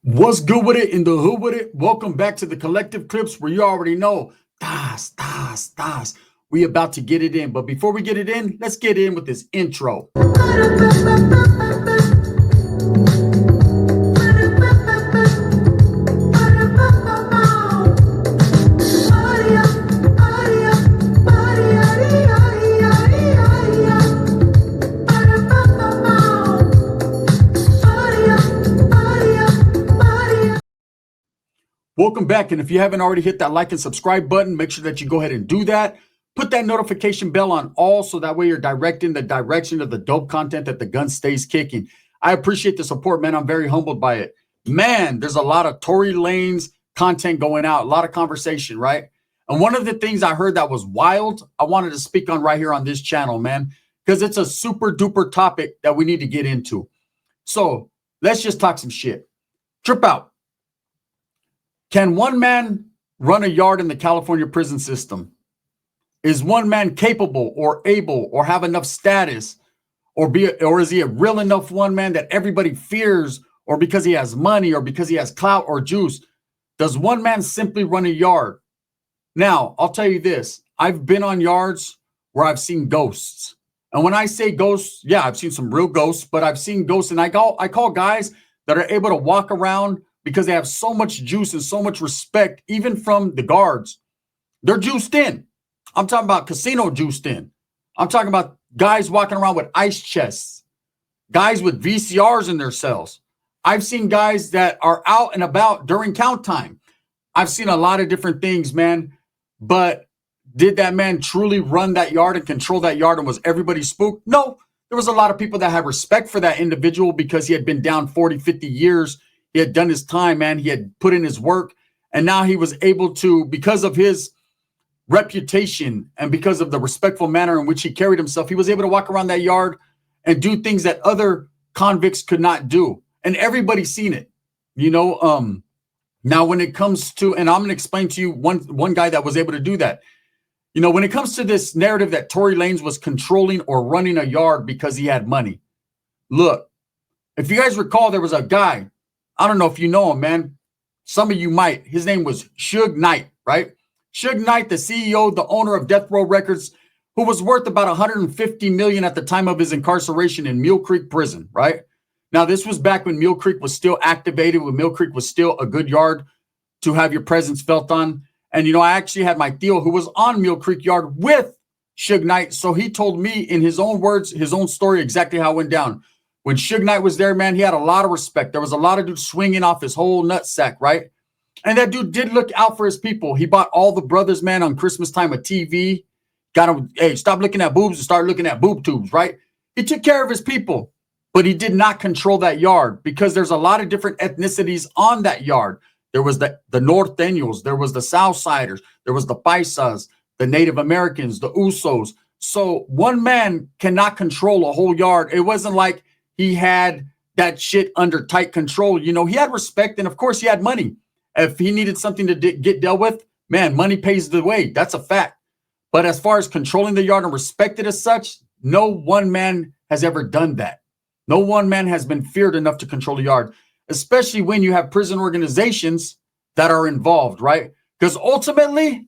What's good with it in the hood with it? Welcome back to the collective clips where you already know. Das. We about to get it in. But before we get it in, let's get in with this intro. Welcome back. And if you haven't already hit that like and subscribe button, make sure that you go ahead and do that. Put that notification bell on all so that way you're directing the direction of the dope content that the gun stays kicking. I appreciate the support, man. I'm very humbled by it. Man, there's a lot of Tory Lanez content going out, a lot of conversation, right? And one of the things I heard that was wild, I wanted to speak on right here on this channel, man, because it's a super duper topic that we need to get into. So let's just talk some shit. Trip out. Can one man run a yard in the California prison system? Is one man capable or able or have enough status or is he a real enough one man that everybody fears, or because he has money or because he has clout or juice? Does one man simply run a yard? Now, I'll tell you this. I've been on yards where I've seen ghosts. And when I say ghosts, yeah, I've seen some real ghosts, but I've seen ghosts, and I call guys that are able to walk around because they have so much juice and so much respect, even from the guards. They're juiced in. I'm talking about casino juiced in. I'm talking about guys walking around with ice chests, guys with VCRs in their cells. I've seen guys that are out and about during count time. I've seen a lot of different things, man. But did that man truly run that yard and control that yard, and was everybody spooked? No. There was a lot of people that had respect for that individual because he had been down 40, 50 years. He had done his time, man. He had put in his work. And now he was able to, because of his reputation and because of the respectful manner in which he carried himself, he was able to walk around that yard and do things that other convicts could not do. And everybody's seen it. Now when it comes to, and I'm going to explain to you one guy that was able to do that. When it comes to this narrative that Tory Lanez was controlling or running a yard because he had money. Look, if you guys recall, there was a guy, I don't know if you know him, man. Some of you might. His name was Suge Knight, right? Suge Knight, the CEO, the owner of Death Row Records, who was worth about $150 million at the time of his incarceration in Mule Creek Prison, right? Now, this was back when Mule Creek was still activated, when Mule Creek was still a good yard to have your presence felt on. And, I actually had my Theo, who was on Mule Creek Yard with Suge Knight. So he told me in his own words, his own story, exactly how it went down. When Suge Knight was there, man, he had a lot of respect. There was a lot of dudes swinging off his whole nutsack, right? And that dude did look out for his people. He bought all the brothers, man, on Christmas time a TV. Got him, hey, stop looking at boobs and start looking at boob tubes, right? He took care of his people, but he did not control that yard because there's a lot of different ethnicities on that yard. There was the Norteños, there was the Southsiders, there was the Paisas, the Native Americans, the Usos. So one man cannot control a whole yard. It wasn't like he had that shit under tight control. He had respect, and of course he had money. If he needed something to get dealt with, man, money pays the way. That's a fact. But as far as controlling the yard and respected as such, no one man has ever done that. No one man has been feared enough to control the yard, especially when you have prison organizations that are involved, right? Because ultimately,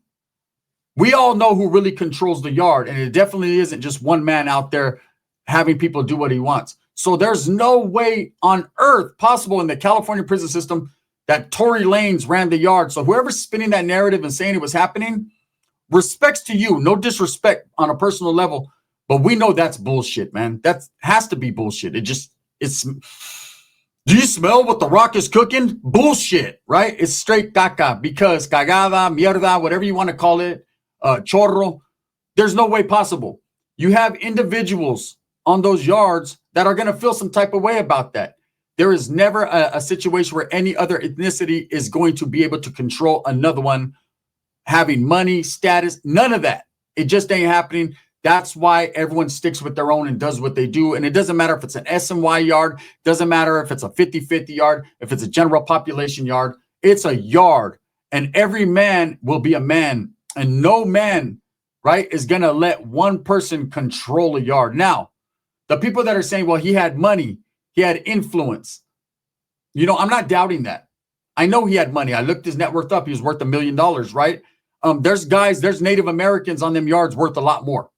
we all know who really controls the yard, and it definitely isn't just one man out there having people do what he wants. So there's no way on earth possible in the California prison system that Tory Lanez ran the yard. So whoever's spinning that narrative and saying it was happening, respects to you. No disrespect on a personal level, but we know that's bullshit, man. That has to be bullshit. It's. Do you smell what the Rock is cooking? Bullshit, right? It's straight caca, because cagada, mierda, whatever you want to call it, chorro, there's no way possible. You have individuals on those yards that are going to feel some type of way about that. There is never a situation where any other ethnicity is going to be able to control another one having money, status, none of that. It just ain't happening. That's why everyone sticks with their own and does what they do. And it doesn't matter if it's an SNY yard, doesn't matter if it's a 50-50 yard, if it's a general population yard, it's a yard. And every man will be a man. And no man, right, is going to let one person control a yard. Now, the people that are saying, well, he had money, he had influence. I'm not doubting that. I know he had money. I looked his net worth up. He was worth $1 million, right? There's Native Americans on them yards worth a lot more.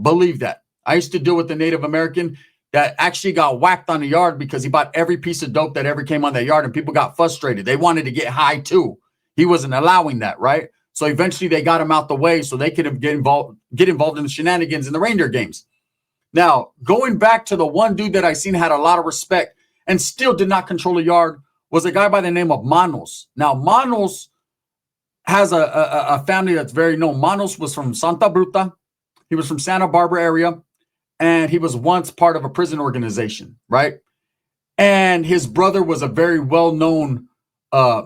Believe that. I used to deal with a Native American that actually got whacked on the yard because he bought every piece of dope that ever came on that yard, and people got frustrated. They wanted to get high too. He wasn't allowing that, right? So eventually they got him out the way so they could get involved in the shenanigans in the reindeer games. Now, going back to the one dude that I seen had a lot of respect and still did not control a yard was a guy by the name of Manos. Now, Manos has a family that's very known. Manos was from Santa Bruta. He was from Santa Barbara area, and he was once part of a prison organization, right? And his brother was a very well-known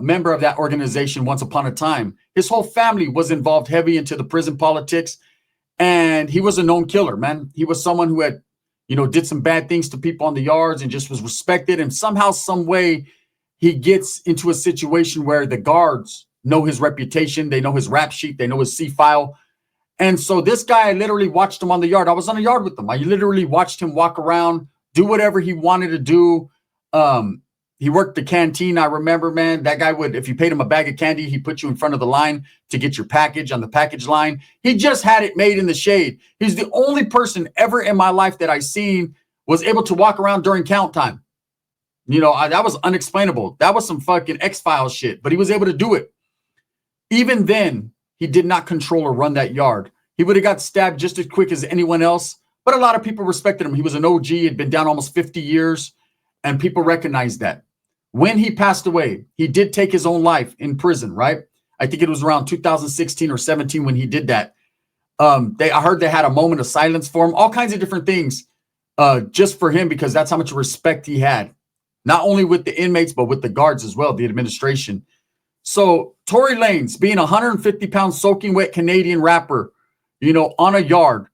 member of that organization once upon a time. His whole family was involved heavy into the prison politics, and he was a known killer, man. He was someone who had, did some bad things to people on the yards and just was respected. And somehow, some way, he gets into a situation where the guards know his reputation. They know his rap sheet. They know his C file. And so this guy, I literally watched him on the yard. I was on the yard with him. I literally watched him walk around, do whatever he wanted to do. He worked the canteen. I remember, man, that guy would, if you paid him a bag of candy, he put you in front of the line to get your package on the package line. He just had it made in the shade. He's the only person ever in my life that I seen was able to walk around during count time. That was unexplainable. That was some fucking X-Files shit, but he was able to do it. Even then, he did not control or run that yard. He would have got stabbed just as quick as anyone else, but a lot of people respected him. He was an OG, had been down almost 50 years, and people recognized that. When he passed away, he did take his own life in prison, right? I think it was around 2016 or 17 when he did that. I heard they had a moment of silence for him, all kinds of different things just for him, because that's how much respect he had, not only with the inmates, but with the guards as well, the administration. So Tory Lanez, being a 150-pound soaking wet Canadian rapper, on a yard,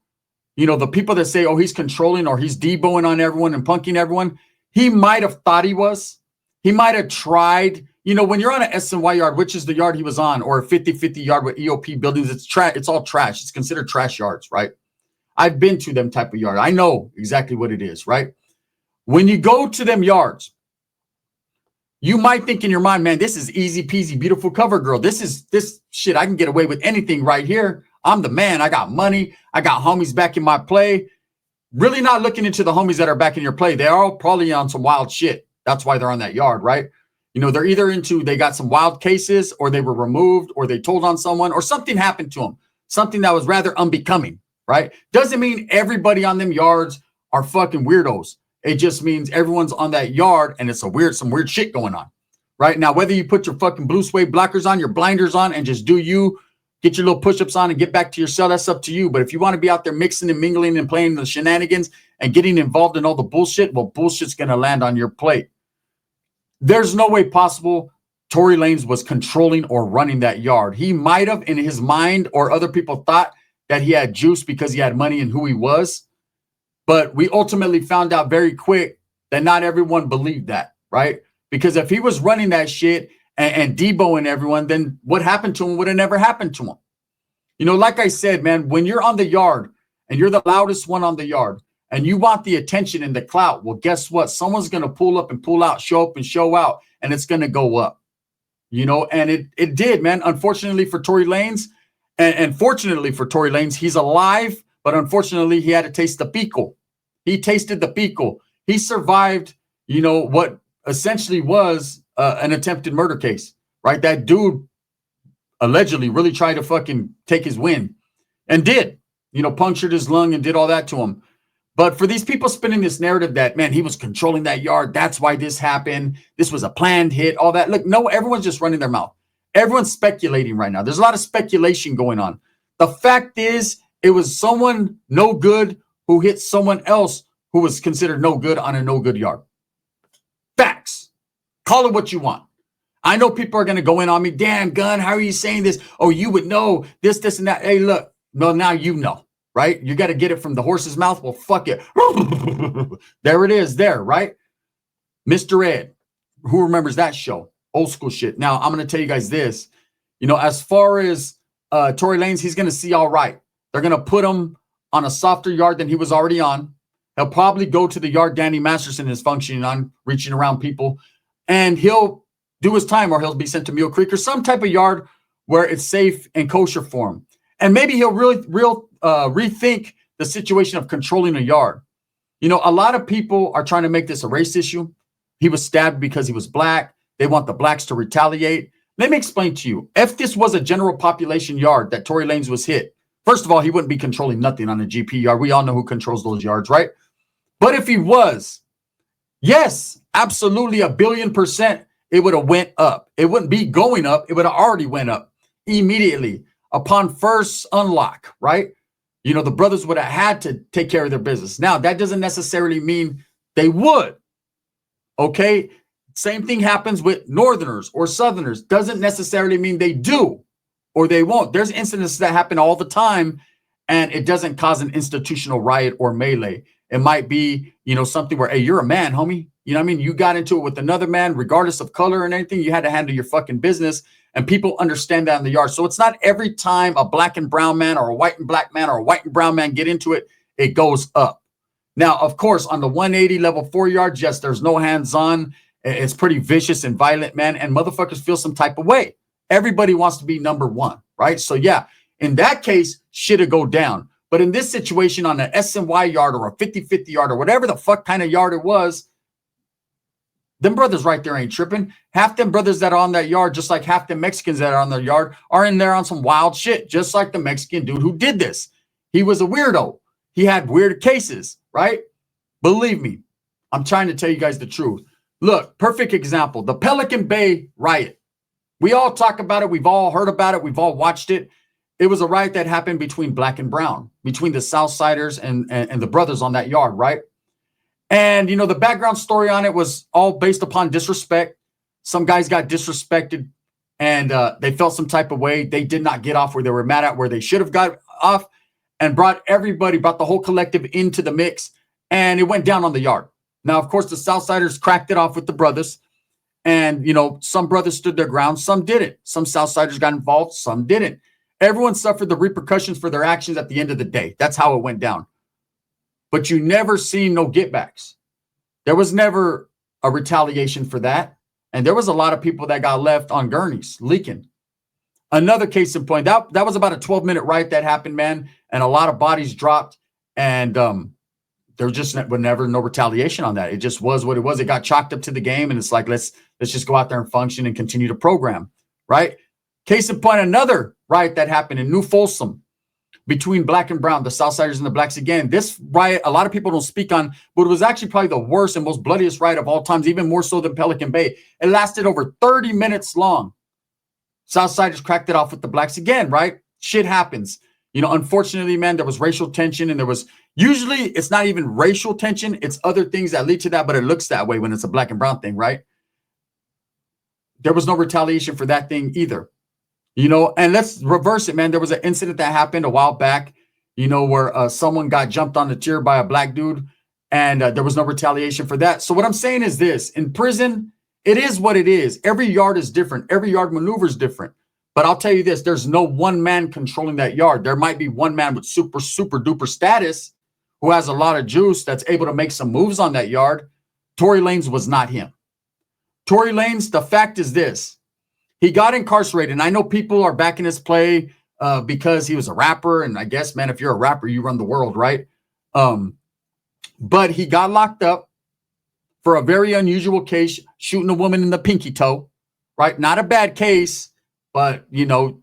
the people that say, oh, he's controlling or he's deboing on everyone and punking everyone, he might have thought he was. He might have tried. When you're on an SNY yard, which is the yard he was on, or a 50-50 yard with EOP buildings, it's all trash. It's considered trash yards, right? I've been to them type of yard. I know exactly what it is, right? When you go to them yards, you might think in your mind, man, this is easy peasy, beautiful cover girl. This shit, I can get away with anything right here. I'm the man. I got money. I got homies back in my play. Really not looking into the homies that are back in your play. They're all probably on some wild shit. That's why they're on that yard, right? They're either they got some wild cases, or they were removed, or they told on someone, or something happened to them. Something that was rather unbecoming, right? Doesn't mean everybody on them yards are fucking weirdos. It just means everyone's on that yard and it's some weird shit going on, right? Now, whether you put your fucking blue suede blockers on, your blinders on, and just do you, get your little push-ups on and get back to your cell, that's up to you. But if you want to be out there mixing and mingling and playing the shenanigans and getting involved in all the bullshit, well, bullshit's going to land on your plate. There's no way possible Tory Lanez was controlling or running that yard. He might have in his mind, or other people thought that he had juice because he had money and who he was. But we ultimately found out very quick that not everyone believed that, right? Because if he was running that shit and deboing everyone, then what happened to him would have never happened to him. Like I said, man, when you're on the yard and you're the loudest one on the yard and you want the attention and the clout, well, guess what? Someone's going to pull up and pull out, show up and show out, and it's going to go up, and it did, man. Unfortunately for Tory Lanez, and fortunately for Tory Lanez, he's alive, but unfortunately he had to taste the pico. He tasted the pico. He survived, what essentially was an attempted murder case, right? That dude allegedly really tried to fucking take his win and did, punctured his lung and did all that to him. But for these people spinning this narrative that, man, he was controlling that yard, that's why this happened, this was a planned hit, all that. Look, no, everyone's just running their mouth. Everyone's speculating right now. There's a lot of speculation going on. The fact is, it was someone no good who hit someone else who was considered no good on a no good yard. Facts. Call it what you want. I know people are going to go in on me. Damn, Gun, how are you saying this? Oh, you would know this, and that. Hey, look, no, now you know. Right? You got to get it from the horse's mouth. Well, fuck it. There it is there, right? Mr. Ed. Who remembers that show? Old school shit. Now, I'm going to tell you guys this. As far as Tory Lanez, he's going to see all right. They're going to put him on a softer yard than he was already on. He'll probably go to the yard Danny Masterson is functioning on, reaching around people. And he'll do his time, or he'll be sent to Mule Creek or some type of yard where it's safe and kosher for him. And maybe he'll rethink the situation of controlling a yard. You know, a lot of people are trying to make this a race issue. He was stabbed because he was black. They want the blacks to retaliate. Let me explain to you. If this was a general population yard that Tory Lanez was hit, first of all, he wouldn't be controlling nothing on a GP yard. We all know who controls those yards, right? But if he was, yes, absolutely 1,000,000,000%, it would have went up. It wouldn't be going up. It would have already went up immediately upon first unlock, right? You know, the brothers would have had to take care of their business. Now, that doesn't necessarily mean they would. Okay? Same thing happens with Northerners or Southerners. Doesn't necessarily mean they do or they won't. There's incidents that happen all the time, and it doesn't cause an institutional riot or melee. It might be, you know, something where, hey, you're a man, homie. You know what I mean? You got into it with another man, regardless of color and anything. You had to handle your fucking business, and people understand that in the yard. So it's not every time a black and brown man or a white and black man or a white and brown man get into it, it goes up. Now, of course, on the 180 level 4 yards, yes, there's no hands-on. It's pretty vicious and violent, man, and motherfuckers feel some type of way. Everybody wants to be number one, right? So, yeah, in that case, shit'll go down. But in this situation on an SNY yard or a 50-50 yard or whatever the fuck kind of yard it was, them brothers right there ain't tripping. Half them brothers that are on that yard, just like half the Mexicans that are on the yard, are in there on some wild shit, just like the Mexican dude who did this. He was a weirdo. He had weird cases, right? Believe me, I'm trying to tell you guys the truth. Look, perfect example, the Pelican Bay riot. We all talk about it. We've all heard about it. We've all watched it. It was a riot that happened between black and brown, between the Southsiders and the brothers on that yard, right? And, you know, the background story on it was all based upon disrespect. Some guys got disrespected and they felt some type of way. They did not get off where they were mad at, where they should have got off, and brought the whole collective into the mix. And it went down on the yard. Now, of course, the Southsiders cracked it off with the brothers. And, you know, some brothers stood their ground. Some didn't. Some Southsiders got involved. Some didn't. Everyone suffered the repercussions for their actions at the end of the day. That's how it went down. But you never seen no get-backs. There was never a retaliation for that. And there was a lot of people that got left on gurneys, leaking. Another case in point, that was about a 12-minute riot that happened, man. And a lot of bodies dropped. And there just was never no retaliation on that. It just was what it was. It got chalked up to the game. And it's like, let's just go out there and function and continue to program, right? Case in point, another riot that happened in New Folsom between black and brown, the Southsiders and the blacks again. This riot, a lot of people don't speak on, but it was actually probably the worst and most bloodiest riot of all times, even more so than Pelican Bay. It lasted over 30 minutes long. Southsiders cracked it off with the blacks again, right? Shit happens. You know, unfortunately, man, there was racial tension, and there was usually it's not even racial tension. It's other things that lead to that, but it looks that way when it's a black and brown thing, right? There was no retaliation for that thing either. You know, and let's reverse it, man. There was an incident that happened a while back, you know, where someone got jumped on the tier by a black dude, and there was no retaliation for that. So what I'm saying is this: in prison, it is what it is. Every yard is different. Every yard maneuver is different. But I'll tell you this, there's no one man controlling that yard. There might be one man with super, super duper status who has a lot of juice that's able to make some moves on that yard. Tory Lanez was not him. Tory Lanez, the fact is this. He got incarcerated. And I know people are backing his play because he was a rapper. And I guess, man, if you're a rapper, you run the world, right? But he got locked up for a very unusual case, shooting a woman in the pinky toe, right? Not a bad case, but, you know,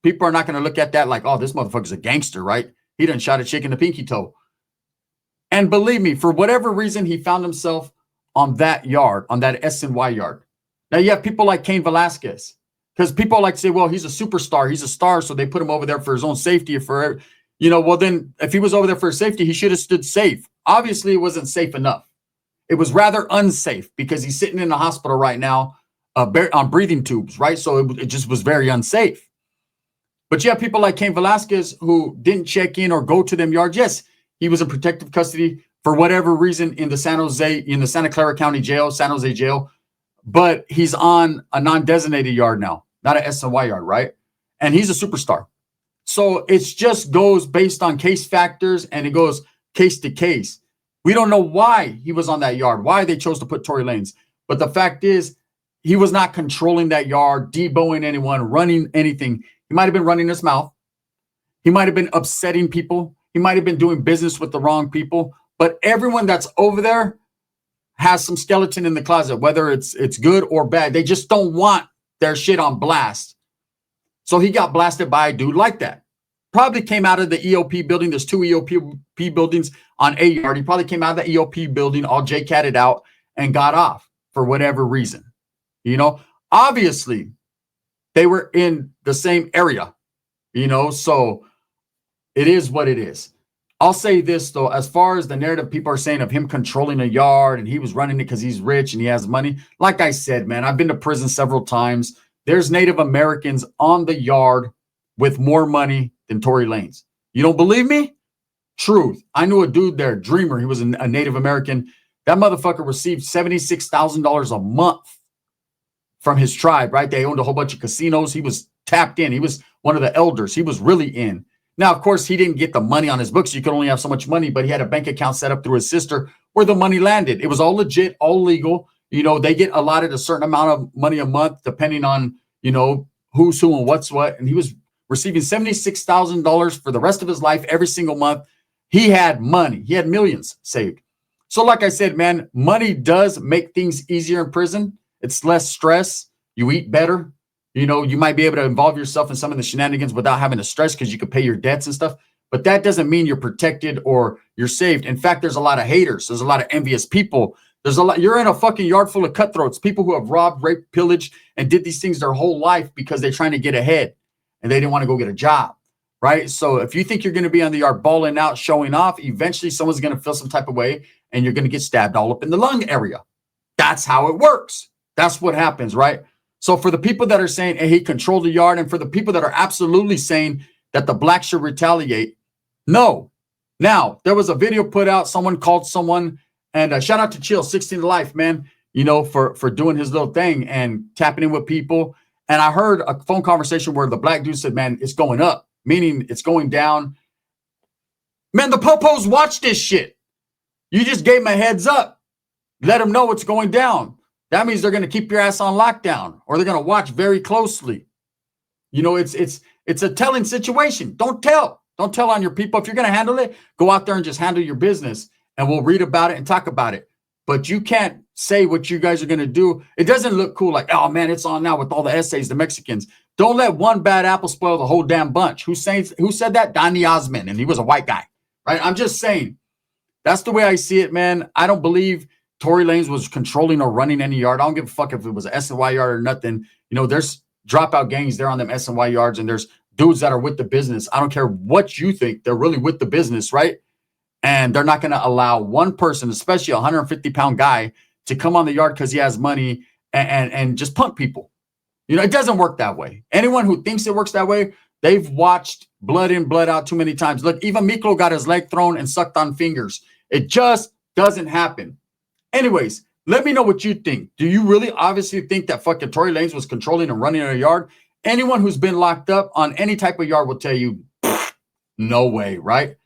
people are not going to look at that like, oh, this motherfucker's a gangster, right? He done shot a chick in the pinky toe. And believe me, for whatever reason, he found himself on that yard, on that SNY yard. Now, you have people like Cain Velasquez, because people like to say, well, he's a superstar. He's a star, so they put him over there for his own safety. For, you know, well, then if he was over there for his safety, he should have stood safe. Obviously, it wasn't safe enough. It was rather unsafe because he's sitting in the hospital right now on breathing tubes, right? So it just was very unsafe. But you have people like Cain Velasquez who didn't check in or go to them yards. Yes, he was in protective custody for whatever reason in the Santa Clara County Jail, San Jose Jail. But he's on a non-designated yard now, not an SNY yard, right? And he's a superstar. So it just goes based on case factors, and it goes case to case. We don't know why he was on that yard, why they chose to put Tory Lanez. But the fact is, he was not controlling that yard, deboing anyone, running anything. He might have been running his mouth. He might have been upsetting people. He might have been doing business with the wrong people. But everyone that's over there has some skeleton in the closet, whether it's good or bad. They just don't want their shit on blast. So he got blasted by a dude like that. Probably came out of the EOP building. There's 2 EOP buildings on a yard. He probably came out of the EOP building, all J-catted out, and got off for whatever reason. You know, obviously, they were in the same area, you know, so it is what it is. I'll say this, though, as far as the narrative people are saying of him controlling a yard and he was running it because he's rich and he has money. Like I said, man, I've been to prison several times. There's Native Americans on the yard with more money than Tory Lanez. You don't believe me? Truth. I knew a dude there, Dreamer. He was a Native American. That motherfucker received $76,000 a month from his tribe, right? They owned a whole bunch of casinos. He was tapped in. He was one of the elders. He was really in. Now, of course, he didn't get the money on his books. You could only have so much money, but he had a bank account set up through his sister where the money landed. It was all legit, all legal. You know, they get allotted a certain amount of money a month, depending on, you know, who's who and what's what. And he was receiving $76,000 for the rest of his life, every single month. He had money. He had millions saved. So like I said, man, money does make things easier in prison. It's less stress. You eat better. You know, you might be able to involve yourself in some of the shenanigans without having to stress because you could pay your debts and stuff. But that doesn't mean you're protected or you're saved. In fact, there's a lot of haters. There's a lot of envious people. There's a lot. You're in a fucking yard full of cutthroats, people who have robbed, raped, pillaged, and did these things their whole life because they're trying to get ahead and they didn't want to go get a job, right? So if you think you're going to be on the yard balling out, showing off, eventually someone's going to feel some type of way and you're going to get stabbed all up in the lung area. That's how it works. That's what happens, right? So for the people that are saying, hey, he controlled the yard, and for the people that are absolutely saying that the blacks should retaliate, no. Now, there was a video put out. Someone called someone, and shout out to Chill, 16 to Life, man, you know, for doing his little thing and tapping in with people. And I heard a phone conversation where the black dude said, man, it's going up, meaning it's going down. Man, the popos watch this shit. You just gave them a heads up. Let them know it's going down. That means they're going to keep your ass on lockdown or they're going to watch very closely. You know, it's a telling situation. Don't tell on your people. If you're going to handle it, go out there and just handle your business and we'll read about it and talk about it. But you can't say what you guys are going to do. It doesn't look cool. Like, oh man, it's on now with all the essays, the Mexicans. Don't let one bad apple spoil the whole damn bunch. Who said that? Donny Osmond. And he was a white guy, right? I'm just saying that's the way I see it, man. I don't believe Tory Lanez was controlling or running any yard. I don't give a fuck if it was an SNY yard or nothing. You know, there's dropout gangs there on them SNY yards, and there's dudes that are with the business. I don't care what you think. They're really with the business, right? And they're not going to allow one person, especially a 150-pound guy, to come on the yard because he has money and just punk people. You know, it doesn't work that way. Anyone who thinks it works that way, they've watched blood in, blood out too many times. Look, even Miklo got his leg thrown and sucked on fingers. It just doesn't happen. Anyways, let me know what you think. Do you really obviously think that fucking Tory Lanez was controlling and running a yard? Anyone who's been locked up on any type of yard will tell you, no way, right?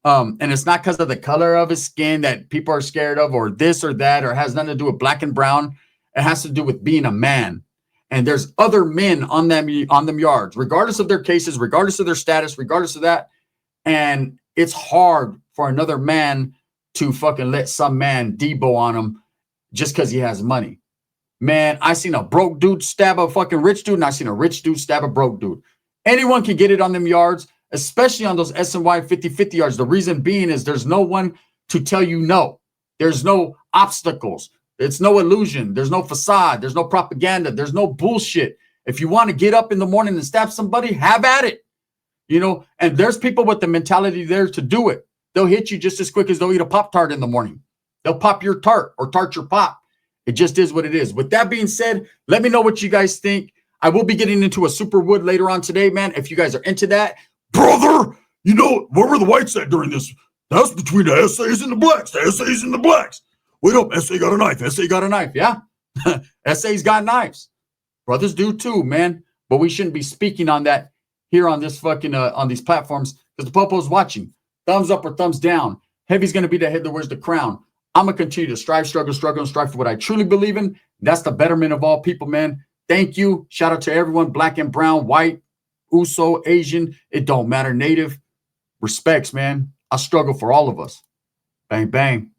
And it's not because of the color of his skin that people are scared of or this or that, or has nothing to do with black and brown. It has to do with being a man. And there's other men on them yards, regardless of their cases, regardless of their status, regardless of that. And it's hard for another man to fucking let some man debo on him just because he has money. Man, I seen a broke dude stab a fucking rich dude, and I seen a rich dude stab a broke dude. Anyone can get it on them yards, especially on those SNY 50-50 yards. The reason being is there's no one to tell you no. There's no obstacles. It's no illusion. There's no facade. There's no propaganda. There's no bullshit. If you want to get up in the morning and stab somebody, have at it. You know, and there's people with the mentality there to do it. They'll hit you just as quick as they'll eat a Pop-Tart in the morning. They'll pop your tart or tart your pop. It just is what it is. With that being said, let me know what you guys think. I will be getting into a super wood later on today, man. If you guys are into that, brother, you know, where were the whites at during this? That's between the essays and the blacks. The essays and the blacks. Wait up, SA got a knife. SA got a knife, yeah? SA's got knives. Brothers do too, man. But we shouldn't be speaking on that here on this fucking, on these platforms because the popo's watching. Thumbs up or thumbs down. Heavy's going to be the head that wears the crown. I'm going to continue to strive, struggle, and strive for what I truly believe in. That's the betterment of all people, man. Thank you. Shout out to everyone, black and brown, white, Uso, Asian. It don't matter. Native. Respects, man. I struggle for all of us. Bang, bang.